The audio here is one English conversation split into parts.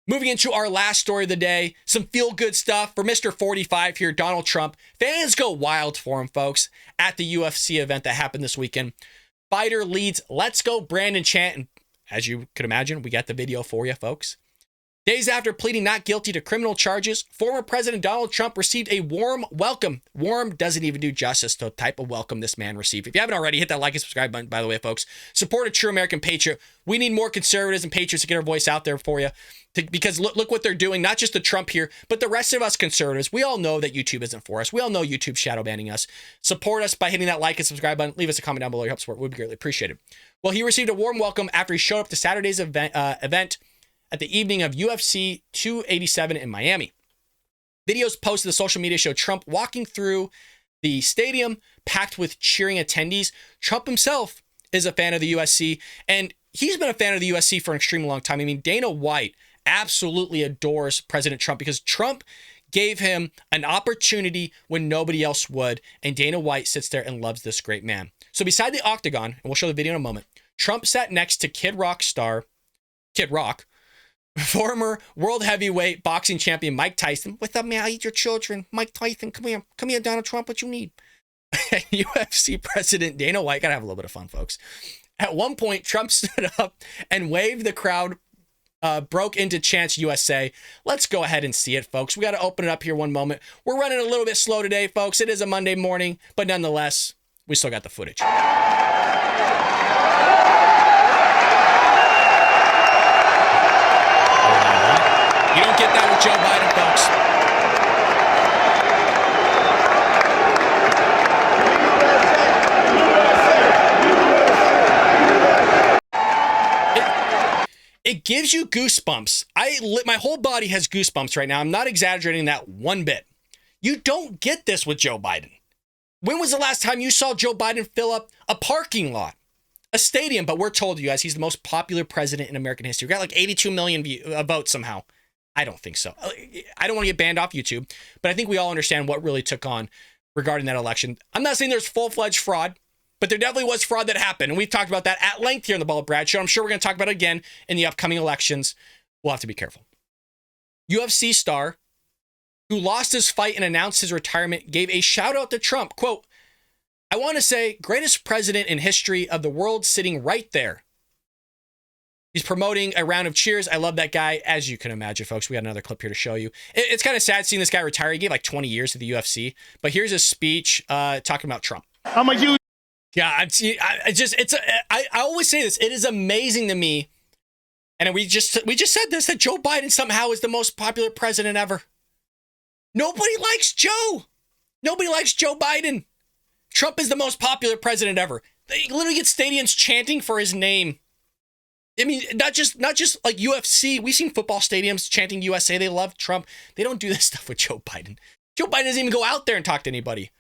Moving into our last story of the day, some feel-good stuff for Mr. 45 here, Donald Trump. Fans go wild for him, folks, at the UFC event that happened this weekend. Fighter leads Let's Go Brandon chant, and as you could imagine, we got the video for you, folks. Days after pleading not guilty to criminal charges, former President Donald Trump received a warm welcome. Warm doesn't even do justice to the type of welcome this man received. If you haven't already, hit that like and subscribe button, by the way, folks. Support a true American patriot. We need more conservatives and patriots to get our voice out there for you. Because look what they're doing, not just the Trump here, but the rest of us conservatives. We all know that YouTube isn't for us. We all know YouTube's shadow banning us. Support us by hitting that like and subscribe button. Leave us a comment down below. Your help support would be greatly appreciated. Well, he received a warm welcome after he showed up to Saturday's event at the evening of UFC 287 in Miami. Videos posted to social media show Trump walking through the stadium packed with cheering attendees. Trump himself is a fan of the UFC, and he's been a fan of the UFC for an extremely long time. I mean, Dana White absolutely adores President Trump because Trump gave him an opportunity when nobody else would, and Dana White sits there and loves this great man. So beside the octagon, and we'll show the video in a moment, Trump sat next to Kid Rock, former world heavyweight boxing champion Mike Tyson. What's up, man? I eat your children. Mike Tyson, come here, Donald Trump, what you need? UFC President Dana White, gotta have a little bit of fun, folks. At one point, Trump stood up and waved. The crowd broke into chants USA. Let's go ahead and see it, folks. We got to open it up here one moment. We're running a little bit slow today, folks. It is a Monday morning, but nonetheless, we still got the footage. You don't get that with Joe Biden, folks. It gives you goosebumps. My whole body has goosebumps right now. I'm not exaggerating that one bit. You don't get this with Joe Biden. When was the last time you saw Joe Biden fill up a parking lot, a stadium? But we're told, you guys, he's the most popular president in American history. We got like 82 million votes somehow. I don't think so. I don't want to get banned off YouTube, but I think we all understand what really took on regarding that election. I'm not saying there's full-fledged fraud, but there definitely was fraud that happened. And we've talked about that at length here on the Bald Brad Show. I'm sure we're going to talk about it again in the upcoming elections. We'll have to be careful. UFC star who lost his fight and announced his retirement gave a shout out to Trump. Quote, "I want to say greatest president in history of the world sitting right there." He's promoting a round of cheers. I love that guy. As you can imagine, folks, we got another clip here to show you. It's kind of sad seeing this guy retire. He gave like 20 years to the UFC, but here's a speech talking about Trump. I'm a huge. Yeah, I always say this. It is amazing to me, and we just said this, that Joe Biden somehow is the most popular president ever. Nobody likes Joe. Nobody likes Joe Biden. Trump is the most popular president ever. They literally get stadiums chanting for his name. I mean, not just like UFC. We've seen football stadiums chanting USA. They love Trump. They don't do this stuff with Joe Biden. Joe Biden doesn't even go out there and talk to anybody.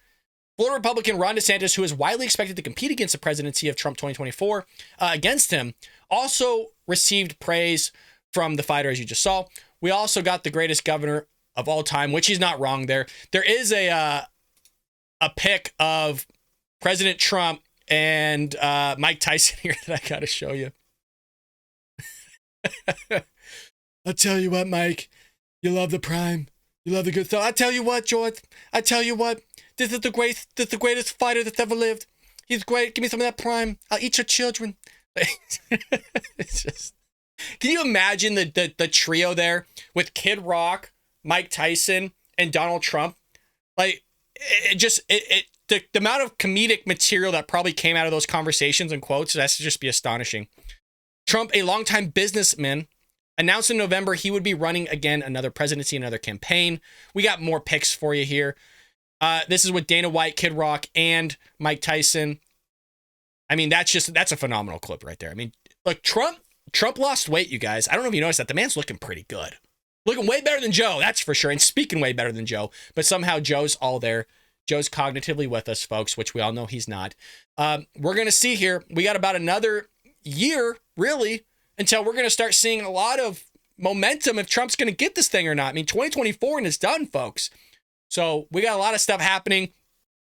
Florida Republican Ron DeSantis, who is widely expected to compete against the presidency of Trump 2024 against him, also received praise from the fighter, as you just saw. We also got the greatest governor of all time, which he's not wrong there. There is a pic of President Trump and Mike Tyson here that I got to show you. I'll tell you what, Mike, you love the prime. You love the good stuff. I tell you what, George. I tell you what. This is the greatest fighter that's ever lived. He's great. Give me some of that prime. I'll eat your children. It's just. Can you imagine the trio there with Kid Rock, Mike Tyson, and Donald Trump? Like, the amount of comedic material that probably came out of those conversations and quotes, that's just be astonishing. Trump, a longtime businessman, announced in November he would be running again another presidency, another campaign. We got more picks for you here. This is with Dana White, Kid Rock, and Mike Tyson. I mean, that's a phenomenal clip right there. I mean, look, Trump lost weight, you guys. I don't know if you noticed that. The man's looking pretty good. Looking way better than Joe, that's for sure. And speaking way better than Joe. But somehow Joe's all there. Joe's cognitively with us, folks, which we all know he's not. We're going to see here. We got about another year, really, until we're going to start seeing a lot of momentum if Trump's going to get this thing or not. I mean, 2024 and it's done, folks. So we got a lot of stuff happening.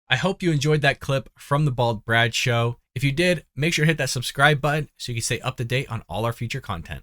I hope you enjoyed that clip from the Bald Brad Show. If you did, make sure to hit that subscribe button so you can stay up to date on all our future content.